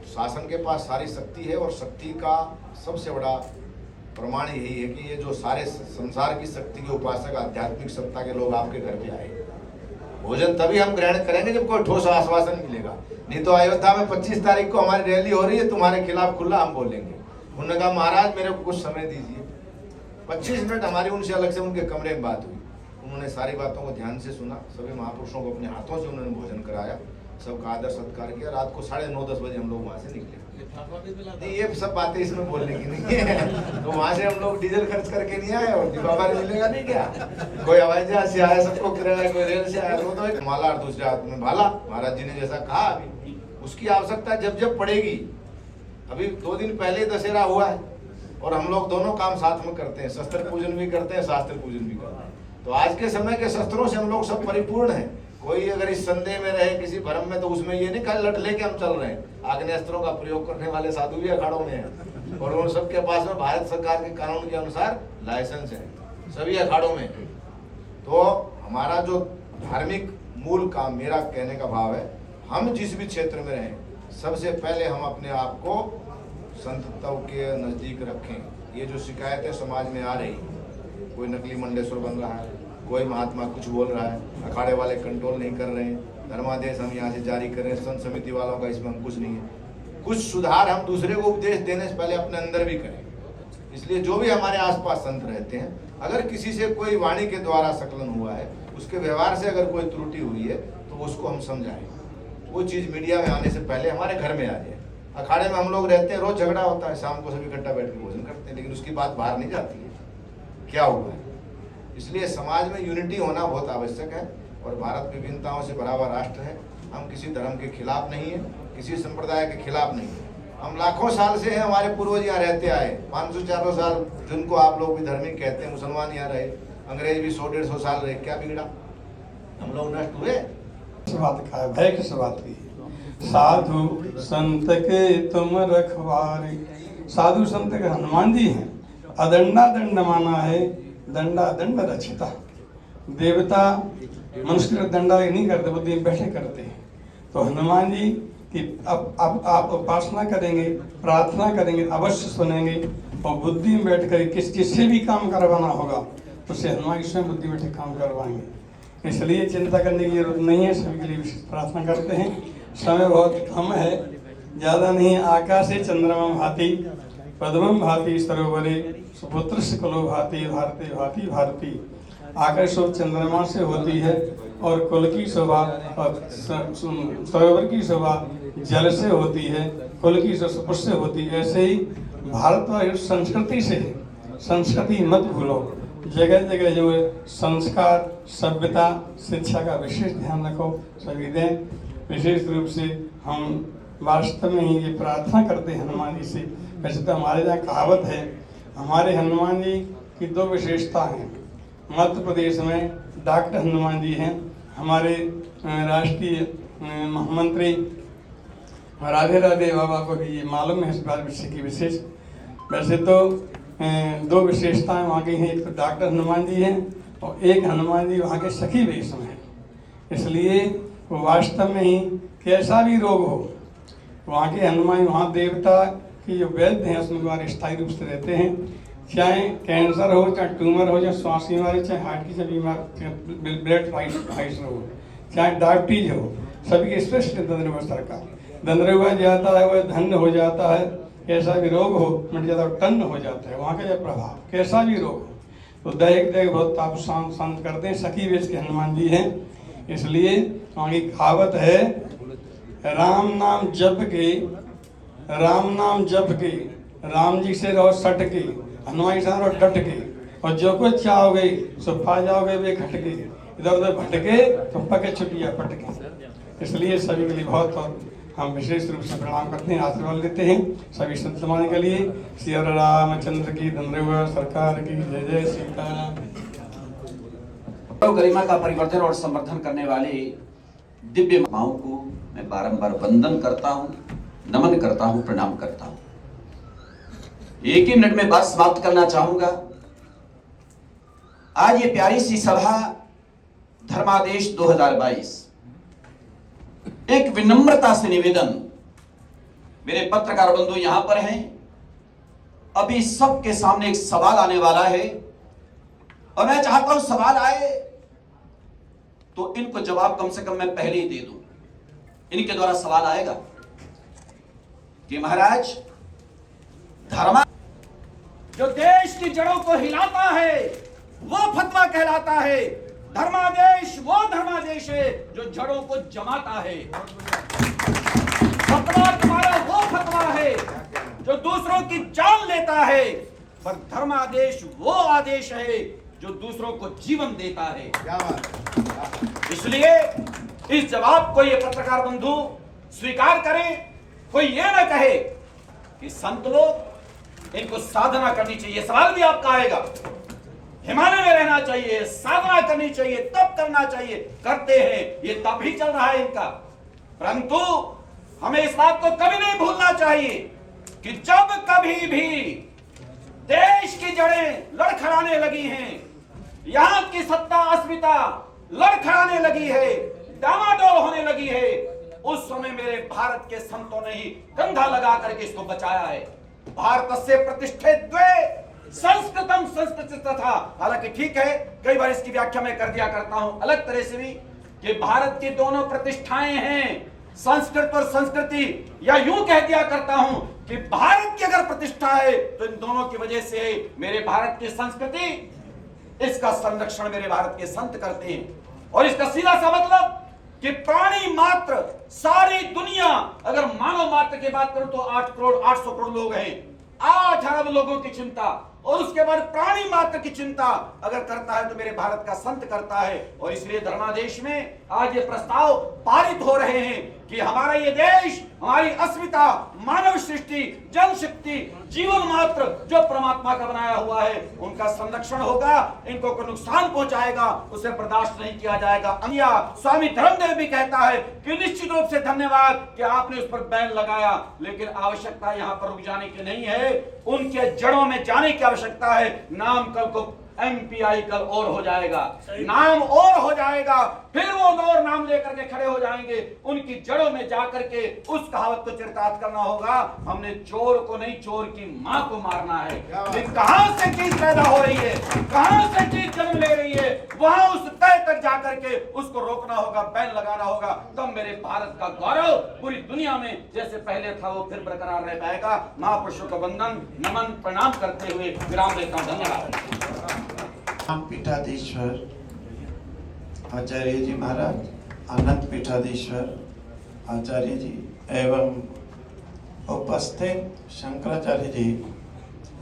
शासन के पास सारी शक्ति है और शक्ति का सबसे बड़ा प्रमाण यही है कि ये जो सारे संसार की शक्ति के उपासक, आध्यात्मिक सत्ता के लोग आपके घर पे आए। भोजन तभी हम ग्रहण करेंगे जब कोई ठोस आश्वासन मिलेगा, नहीं तो अयोध्या में 25 तारीख को हमारी रैली हो रही है, तुम्हारे खिलाफ खुला हम बोलेंगे। उन्होंने कहा महाराज मेरे को कुछ समय दीजिए। 25 मिनट हमारी उनसे अलग से उनके कमरे में बात हुई। उन्होंने सारी बातों को ध्यान से सुना, सभी महापुरुषों को अपने हाथों से उन्होंने भोजन कराया, सबका आदर सत्कार किया। रात को 9:30-10 बजे हम लोग वहाँ से निकले। नहीं, ये सब बातें इसमें बोलने की नहीं है। तो वहाँ से हम लोग डीजल खर्च करके नहीं आए और दीपावली मिलेगा नहीं क्या? कोई हवाई जहाज से आया, सबको किराया, कोई रेल से आया, तो एक माला और दूसरे हाथ में भाला। महाराज जी ने जैसा कहा, अभी उसकी आवश्यकता जब जब पड़ेगी। अभी 2 दिन पहले दशहरा हुआ है और हम लोग दोनों काम साथ में करते हैं, शस्त्र पूजन भी करते हैं, शास्त्र पूजन भी करते हैं। तो आज के समय के शस्त्रों से हम लोग सब परिपूर्ण हैं। कोई अगर इस संदेह में रहे, किसी भ्रम में, तो उसमें ये नहीं कल लट लेके हम चल रहे हैं। आग्नेयास्त्रों का प्रयोग करने वाले साधु भी अखाड़ों में हैं और उन सबके पास में भारत सरकार के कानून के अनुसार लाइसेंस है, सभी अखाड़ों में। तो हमारा जो धार्मिक मूल काम, मेरा कहने का भाव है, हम जिस भी क्षेत्र में रहें, सबसे पहले हम अपने आप को संतों के नजदीक रखें। ये जो शिकायतें समाज में आ रही, कोई नकली मंडलेश्वर बन रहा है, कोई महात्मा कुछ बोल रहा है, अखाड़े वाले कंट्रोल नहीं कर रहे हैं, धर्मादेश हम यहाँ से जारी कर रहे हैं, संत समिति वालों का इसमें कुछ नहीं है। कुछ सुधार हम दूसरे को उपदेश देने से पहले अपने अंदर भी करें। इसलिए जो भी हमारे आसपास संत रहते हैं, अगर किसी से कोई वाणी के द्वारा सकलन हुआ है, उसके व्यवहार से अगर कोई त्रुटि हुई है, तो उसको हम समझाएं। वो चीज़ मीडिया में आने से पहले हमारे घर में आ जाए। अखाड़े में हम लोग रहते हैं, रोज झगड़ा होता है, शाम को सभी इकट्ठा बैठ के भोजन करते हैं, लेकिन उसकी बात बाहर नहीं जाती है क्या हुआ है। इसलिए समाज में यूनिटी होना बहुत आवश्यक है और भारत विभिन्नताओं से भरा हुआ राष्ट्र है। हम किसी धर्म के खिलाफ नहीं है, किसी संप्रदाय के खिलाफ नहीं है। हम लाखों साल से हैं, हमारे पूर्वज यहाँ रहते आए, 500-400 साल, जिनको आप लोग भी धार्मिक कहते हैं, मुसलमान यहाँ रहे, अंग्रेज भी 100-150 साल रहे, क्या बिगड़ा? हम लोग नष्ट हुए? भय किस बात की? साधु संत के तुम रखवारे। साधु संत के हनुमान जी हैं। अदंडा दंड माना है, दंडा दंड रचिता। देवता मनुष्य का दंडा नहीं करते, बुद्धि में बैठे करते हैं। तो हनुमान जी की अब आप उपासना करेंगे, प्रार्थना करेंगे, अवश्य सुनेंगे और बुद्धि में बैठ कर किससे भी काम करवाना होगा, उससे हनुमान स्वयं बुद्धि बैठे काम करवाएंगे। इसलिए चिंता करने की जरूरत नहीं है, सभी के लिए विशेष प्रार्थना करते हैं। समय बहुत कम है, ज़्यादा नहीं। आकाशे चंद्रमा भाति, पद्मम भाति सरोवरे, सुपुत्र कलो भाति, भारती भाति भारती। आकाश चंद्रमा से होती है और कुल की शोभा और सरोवर की शोभा जल से होती है, कुल की शोभा से होती है। ऐसे ही भारत और संस्कृति से, संस्कृति मत भूलो। जगह जगह जो है संस्कार, सभ्यता, शिक्षा का विशेष ध्यान रखो, सभी दें। विशेष रूप से हम वास्तव में ही ये प्रार्थना करते हैं हनुमान जी से। वैसे तो हमारे यहाँ कहावत है, हमारे हनुमान जी की 2 विशेषता हैं। मध्य प्रदेश में डॉक्टर हनुमान जी हैं, हमारे राष्ट्रीय महामंत्री राधे राधे बाबा को भी ये मालूम है इस बार विषय की विशेष। वैसे तो 2 विशेषताएं वहाँ की हैं, एक तो डॉक्टर हनुमान जी हैं और एक हनुमान जी वहाँ के सखी वेश में हैं। इसलिए वो वास्तव में ही कैसा भी रोग हो, वहाँ के हनुमान, वहाँ देवता की जो वैद्य हैं उसमें द्वारा स्थायी रूप से रहते हैं। चाहे कैंसर हो, चाहे ट्यूमर हो, चाहे श्वास की बीमारी, चाहे हार्ट की बीमारी, ब्लड प्रेशर हो, चाहे डायबिटीज हो, सभी के स्पेशलिस्ट दंद्रुआ सरकार। दंद्रुआ जाता है वह धन्य हो जाता है, कैसा भी रोग हो मिट जाता है, टन्न हो जाता है। वहाँ का जो प्रभाव, कैसा भी रोग हो, तो दैहिक दैहिक बहुत ताप शांत करते हैं। सखी वेश के हनुमान जी हैं। इसलिए वहाँ की कहावत है, राम नाम जप के, राम नाम जप के, राम जी से रहो सट के, हनुमान जी से रहो डट के, और जो कुछ चाहोगे सो पा जाओगे वे खटके, इधर उधर भटके तो पके छुटिया पटके। इसलिए सभी के लिए बहुत हम विशेष रूप से प्रणाम करते हैं, आशीर्वाद लेते हैं सभी संत समाज के लिए। श्री रामचंद्र की दंद्रुआ सरकार की जय जय सीताराम। गरिमा का परिवर्धन और संवर्धन करने वाले दिव्य माओं को मैं बारंबार वंदन करता हूं नमन करता हूं, प्रणाम करता हूं। एक ही मिनट में बात समाप्त करना चाहूंगा। आज ये प्यारी सी सभा धर्मादेश 2022, एक विनम्रता से निवेदन, मेरे पत्रकार बंधु यहां पर हैं, अभी सबके सामने एक सवाल आने वाला है और मैं चाहता हूं सवाल आए तो इनको जवाब कम से कम मैं पहले ही दे दूं। इनके द्वारा सवाल आएगा कि महाराज, धर्मा जो देश की जड़ों को हिलाता है वो फतवा कहलाता है। धर्मादेश वो धर्मादेश है जो जड़ों को जमाता है। फतवा तुम्हारा वो फतवा है जो दूसरों की जान लेता है, पर धर्मादेश वो आदेश है जो दूसरों को जीवन देता है। क्या बात। इसलिए इस जवाब को ये पत्रकार बंधु स्वीकार करें। कोई ये ना कहे कि संत लोग, इनको साधना करनी चाहिए। सवाल भी आपका आएगा, हिमालय में रहना चाहिए, साधना करनी चाहिए, तप करना चाहिए। करते हैं, ये तप ही चल रहा है इनका। परंतु हमें इस बात को कभी नहीं भूलना चाहिए कि जब कभी भी देश की जड़ें लड़खड़ाने लगी हैं, यहां की सत्ता अस्मिता लड़खड़ाने लगी है, डामाडोल होने लगी है, उस समय मेरे भारत के संतों ने ही कंधा लगा करके इसको बचाया है। भारत से प्रतिष्ठित द्वे संस्कृतम संस्कृत था। हालांकि ठीक है, कई बार इसकी व्याख्या मैं कर दिया करता हूं अलग तरह से भी, कि भारत की दोनों प्रतिष्ठाएं हैं, संस्कृत और संस्कृति, या यूं कह दिया करता हूं कि भारत की अगर प्रतिष्ठा है तो इन दोनों की वजह से मेरे भारत की संस्कृति, इसका संरक्षण मेरे भारत के संत करते हैं। और इसका सीधा सा मतलब कि प्राणी मात्र, सारी दुनिया, अगर मानव मात्र की बात करूं तो 8 करोड़ 800 करोड़ लोग हैं, 8 अरब लोगों की चिंता, और उसके बाद प्राणी मात्र की चिंता अगर करता है तो मेरे भारत का संत करता है। और इसलिए धर्मादेश में आज ये प्रस्ताव पारित हो रहे हैं कि हमारा ये देश, हमारी अस्मिता, मानव सृष्टि, जनशक्ति, जीवन मात्र जो परमात्मा का बनाया हुआ है, उनका संरक्षण होगा। इनको कोई नुकसान पहुंचाएगा उसे बर्दाश्त नहीं किया जाएगा। स्वामी धर्मदेव भी कहता है कि निश्चित रूप से धन्यवाद कि आपने उस पर बैन लगाया, लेकिन आवश्यकता यहाँ पर रुक जाने की नहीं है, उनके जड़ों में जाने की आवश्यकता है। नाम कल को MPI कल और हो जाएगा, नाम और हो जाएगा, फिर वो और नाम लेकर के खड़े हो जाएंगे। उनकी जड़ों में जाकर के उस कहावत को चरितार्थ करना होगा, हमने चोर को नहीं, चोर की मां को मारना है। लेकिन कहां से चीज पैदा हो रही है, कहां से चीज जन्म ले रही है, वहां उस तय तक जाकर के उसको रोकना होगा, बैन लगाना होगा। तब मेरे भारत का गौरव पूरी दुनिया में जैसे पहले था वो फिर बरकरार रह पाएगा। महापुरुषों का वंदन, नमन, प्रणाम करते हुए विराम लेता हूं। धन्यवाद। पीठाधीश्वर आचार्य जी महाराज, अनंत पीठाधीश्वर आचार्य जी एवं उपस्थित शंकराचार्य जी,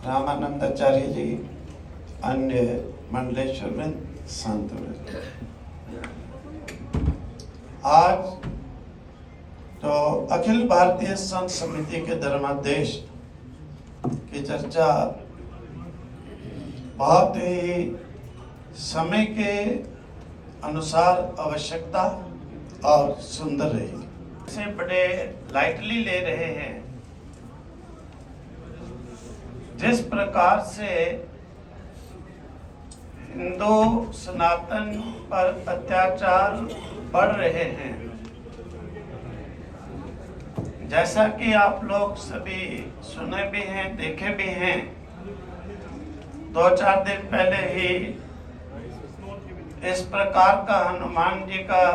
रामानंदाचार्य जी, अन्य मंडलेश्वर में संत वृंद, आज तो अखिल भारतीय संत समिति के धर्मादेश की चर्चा बहुत ही समय के अनुसार आवश्यकता और सुंदर रही। से बड़े लाइटली ले रहे हैं। जिस प्रकार से हिंदू सनातन पर अत्याचार बढ़ रहे हैं, जैसा कि आप लोग सभी सुने भी हैं, देखे भी हैं, 2-4 दिन पहले ही इस प्रकार का हनुमान जी का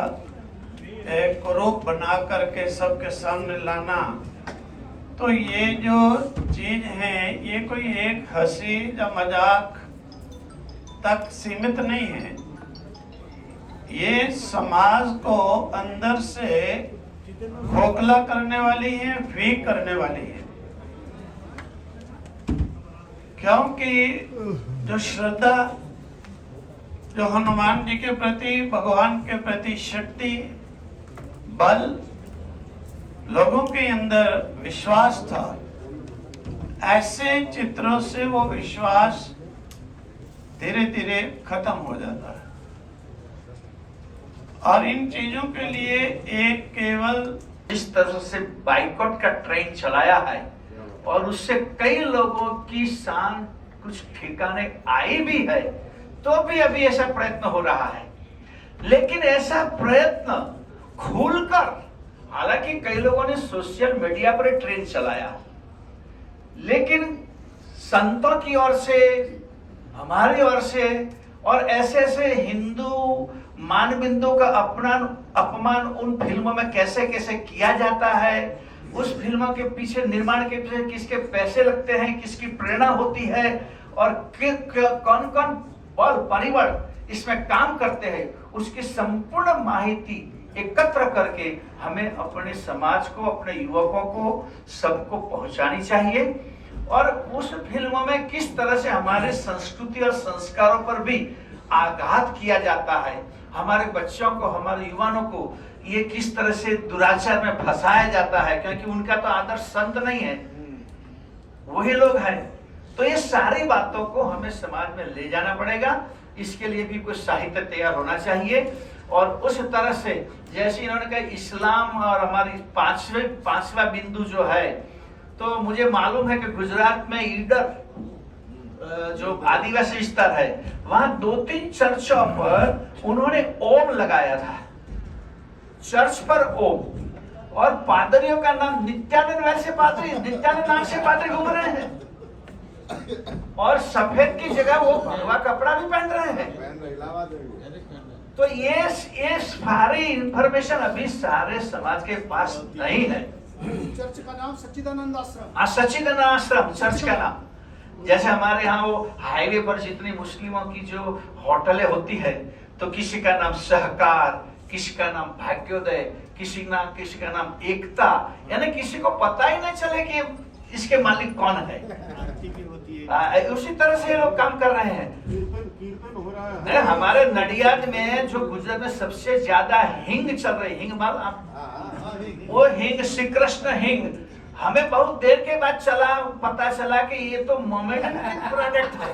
एक रूप बना करके सबके सामने लाना, तो ये जो चीज है ये कोई एक हंसी या मजाक तक सीमित नहीं है। ये समाज को अंदर से खोखला करने वाली है, वीक करने वाली है। क्योंकि जो श्रद्धा, जो हनुमान जी के प्रति, भगवान के प्रति शक्ति, बल, लोगों के अंदर विश्वास था, ऐसे चित्रों से वो विश्वास धीरे धीरे खत्म हो जाता है। और इन चीजों के लिए एक केवल इस तरह से बाइकआउट का ट्रेन चलाया है और उससे कई लोगों की शान कुछ ठिकाने आई भी है, तो भी अभी ऐसा प्रयत्न हो रहा है। लेकिन ऐसा प्रयत्न खुलकर, हालांकि कई लोगों ने सोशल मीडिया पर ट्रेन चलाया, लेकिन संतों की ओर से, हमारी ओर से और ऐसे ऐसे हिंदू मानबिंदु का अपमान उन फिल्मों में कैसे कैसे किया जाता है, उस फिल्मों के पीछे, निर्माण के पीछे किसके पैसे लगते हैं, किसकी प्रेरणा होती है और कौन कौन बल परिवार इसमें काम करते हैं, उसकी संपूर्ण माहिती एकत्र करके हमें अपने समाज को, अपने युवकों को, सबको पहुंचानी चाहिए। और उस फिल्मों में किस तरह से हमारे संस्कृति और संस्कारों पर भी आघात किया जाता है, हमारे बच्चों को, हमारे युवाओं को ये किस तरह से दुराचार में फंसाया जाता है, क्योंकि उनका तो आदर्श संत नहीं है, वही लोग हैं। तो ये सारी बातों को हमें समाज में ले जाना पड़ेगा। इसके लिए भी कुछ साहित्य तैयार होना चाहिए। और उस तरह से जैसे इन्होंने कहा इस्लाम और हमारी पांचवा बिंदु जो है, तो मुझे मालूम है कि गुजरात में ईडर जो आदिवासी विस्तार है, वहां 2-3 चर्चों पर उन्होंने ओम लगाया था, चर्च पर ओम, और पादरियों का नाम नित्यानंद, वैसे पादरी नित्यानंद नाम से पादरी घूम रहे हैं और सफेद की जगह वो भगवा कपड़ा भी पहन रहे हैं। तो ये सारी इंफॉर्मेशन अभी सारे समाज के पास नहीं है। चर्च का नाम सच्चिदानंद आश्रम। हाँ, सच्चिदानंद आश्रम चर्च का नाम। जैसे हमारे यहाँ वो हाईवे पर जितनी मुस्लिमों की जो होटलें होती है, तो किसी का नाम सहकार, किसी का नाम भाग्योदय, किसी का नाम एकता, यानी किसी को पता ही नहीं चले कि इसके मालिक कौन है। उसी तरह से लोग काम कर रहे हैं। कीर्तन हो रहा है। हमारे नडियाद में जो गुजरात में सबसे ज्यादा हिंग चल रही, हिंग माल आप, वो हिंग श्री कृष्ण हिंग, हमें बहुत देर के बाद पता चला कि ये तो मोमेंटम प्रोडक्ट है।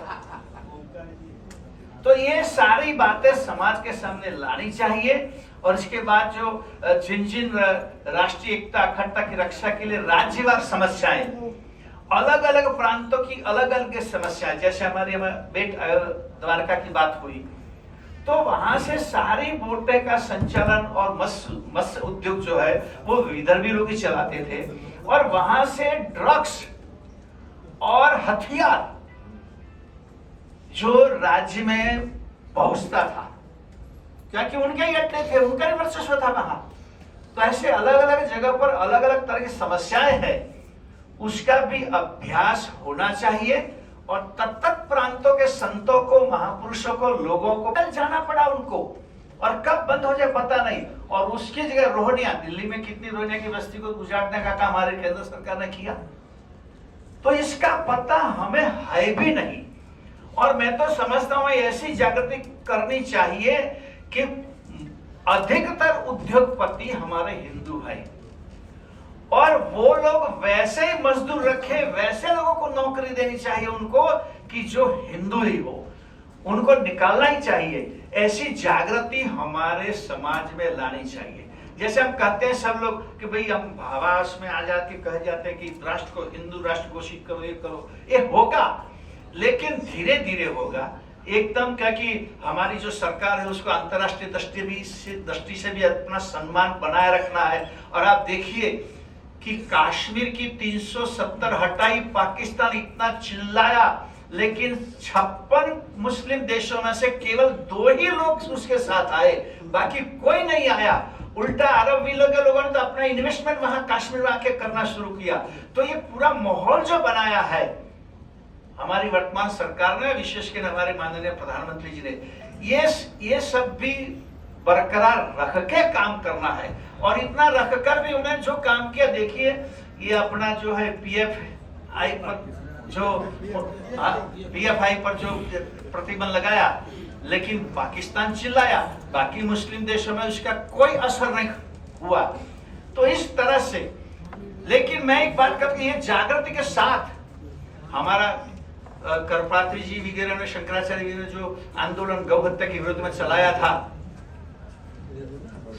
तो ये सारी बातें समाज के सामने लानी चाहिए। और इसके बाद जो जिन राष्ट्रीय एकता अखंडता की रक्षा के लिए राज्यवार समस्याएं, अलग अलग प्रांतों की अलग अलग समस्याएं, जैसे हमारी बेट द्वारका की बात हुई, तो वहां से सारी बोटें का संचालन और मत्स्य उद्योग जो है वो विदर्भी लोग ही चलाते थे, और वहां से ड्रग्स और हथियार जो राज्य में पहुंचता था, क्योंकि उनके ही अड्डे थे, उनका ही वर्चस्व था वहां। तो ऐसे अलग अलग जगह पर अलग अलग तरह की समस्याएं हैं, उसका भी अभ्यास होना चाहिए। और तत्त प्रांतों के संतों को, महापुरुषों को, लोगों को कल जाना पड़ा उनको, और कब बंद हो जाए पता नहीं। और उसकी जगह रोहनिया, दिल्ली में कितनी रोहनिया की बस्ती को उजाड़ने का काम हमारे केंद्र सरकार ने किया, तो इसका पता हमें है भी नहीं। और मैं तो समझता हूं ऐसी जागृति करनी चाहिए कि अधिकतर उद्योगपति हमारे हिंदू है, और वो लोग वैसे ही मजदूर रखे, वैसे लोगों को नौकरी देनी चाहिए उनको कि जो हिंदू ही हो, उनको निकालना ही चाहिए। ऐसी जागृति हमारे समाज में लानी चाहिए। जैसे हम कहते हैं सब लोग कि भाई हम भावास में आ जाके कह जाते हैं कि राष्ट्र को हिंदू राष्ट्र घोषित करो, ये करो, ये होगा, लेकिन धीरे धीरे होगा एकदम। क्या कि हमारी जो सरकार है उसको अंतर्राष्ट्रीय दृष्टि से भी अपना सम्मान बनाए रखना है। और आप देखिए कि कश्मीर की 370 हटाई, पाकिस्तान इतना चिल्लाया, लेकिन 56 मुस्लिम देशों में से केवल 2 ही लोग उसके साथ आए, बाकी कोई नहीं आया। उल्टा अरब लोगों ने तो अपना इन्वेस्टमेंट वहां कश्मीर में आके करना शुरू किया। तो ये पूरा माहौल जो बनाया है हमारी वर्तमान सरकार ने, विशेषकर हमारे माननीय प्रधानमंत्री जी ने, ये सब भी बरकरार रख के काम करना है। और इतना रखकर भी उन्हें जो काम किया, देखिए ये अपना जो है पीएफआई पर जो प्रतिबंध लगाया, लेकिन पाकिस्तान चिल्लाया, बाकी मुस्लिम देशों में उसका कोई असर नहीं हुआ। तो इस तरह से, लेकिन मैं एक बात कहती, ये जागृति के साथ हमारा करपात्री जी वगैरह ने, शंकराचार्य जी ने जो आंदोलन गौ हत्या के विरोध में चलाया था,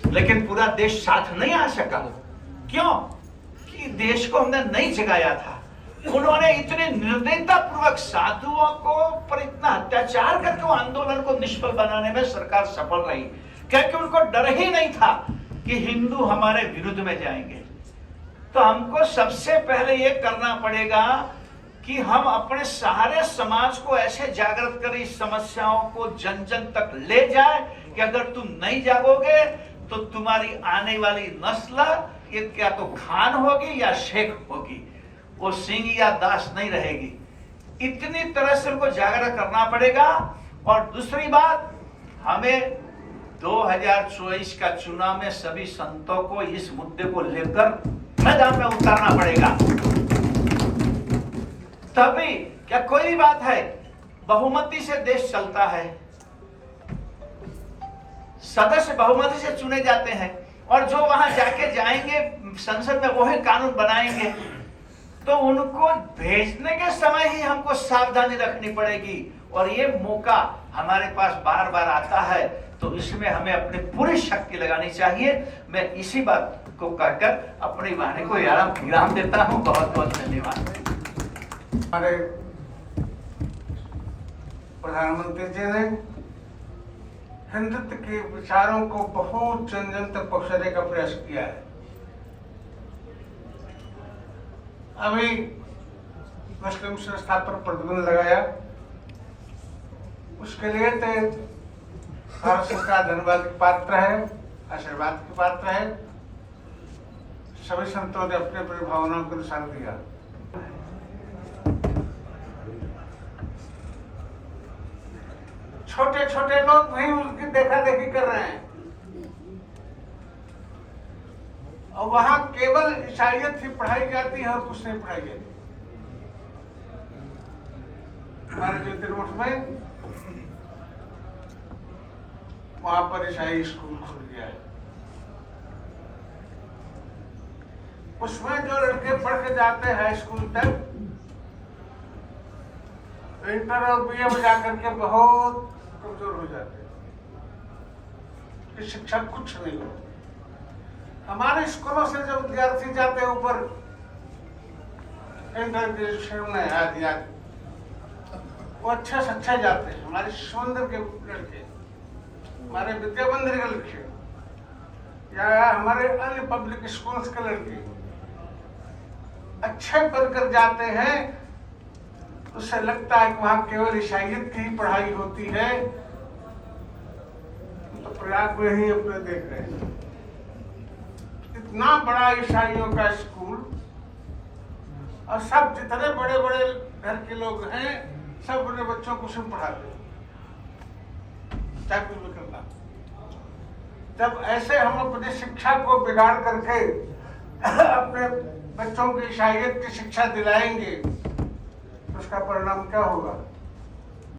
लेकिन पूरा देश साथ नहीं आ सका। क्यों? कि देश को हमने नहीं जगाया था। उन्होंने इतने निर्दयता पूर्वक साधुओं को पर इतना अत्याचार करके वो आंदोलन को निष्फल बनाने में सरकार सफल रही, क्योंकि उनको डर ही नहीं था कि हिंदू हमारे विरुद्ध में जाएंगे। तो हमको सबसे पहले ये करना पड़ेगा कि हम अपने सारे समाज को ऐसे जागृत करें, इस समस्याओं को जन जन तक ले जाए कि अगर तुम नहीं जागोगे तो तुम्हारी आने वाली नस्ल ये क्या तो खान होगी या शेख होगी, वो सिंह या दास नहीं रहेगी। इतनी तरह से उनको जागरूक करना पड़ेगा। और दूसरी बात, हमें 2024 का चुनाव में सभी संतों को इस मुद्दे को लेकर मैदान में उतारना पड़ेगा। तभी क्या कोई बात है, बहुमती से देश चलता है, सदस्य बहुमती से चुने जाते हैं और जो वहां जाके जाएंगे संसद में वही कानून बनाएंगे, तो उनको भेजने के समय ही हमको सावधानी रखनी पड़ेगी। और ये मौका हमारे पास बार बार आता है, तो इसमें हमें अपनी पूरी शक्ति लगानी चाहिए। मैं इसी बात को कहकर अपनी वाणी को विराम देता हूं। बहुत बहुत धन्यवाद। हमारे प्रधानमंत्री जी ने हिंदुत्व के विचारों को बहुत जन जन तक पहुंचाने का प्रयास किया है। अभी मुस्लिम संस्था पर प्रतिबंध लगाया, उसके लिए तो भारत सरकार धन्यवाद की पात्र है, आशीर्वाद की पात्र है। सभी संतों ने अपने अपनी भावनाओं के अनुसार दिया। छोटे छोटे लोग भी उसकी देखा देखी कर रहे हैं और वहां केवल ईसाइयत ही पढ़ाई जाती है और कुछ नहीं पढ़ाई जाती। हमारे ज्योतिर्मठ में वहां पर ईसाई स्कूल खुल गया है। उसमें जो लड़के पढ़ के जाते हैं स्कूल तक, इंटर और बीए में जाकर के बहुत कमजोर हो जाते हैं कि शिक्षा कुछ नहीं होती। हमारे स्कूलों से जब विद्यार्थी जाते हैं ऊपर इंटर ग्रेजुएशन में आदि वो अच्छे से अच्छे जाते हैं। हमारे शिशु मंदिर के लड़के, हमारे विद्या मंदिर के लड़के या हमारे अन्य पब्लिक स्कूल्स के लड़के अच्छे बनकर जाते हैं। उससे लगता है कि वहां केवल ईसाइयत की ही पढ़ाई होती है। तो प्रयाग में ही अपने देख रहे हैं इतना बड़ा ईसाइयों का स्कूल और सब जितने बड़े बड़े घर के लोग हैं सब अपने बच्चों को उसमें पढ़ाते हैं, चाहे कुछ भी करना। जब ऐसे हम अपनी शिक्षा को बिगाड़ करके अपने बच्चों की ईसाइयत की शिक्षा दिलाएंगे तो उसका परिणाम क्या होगा?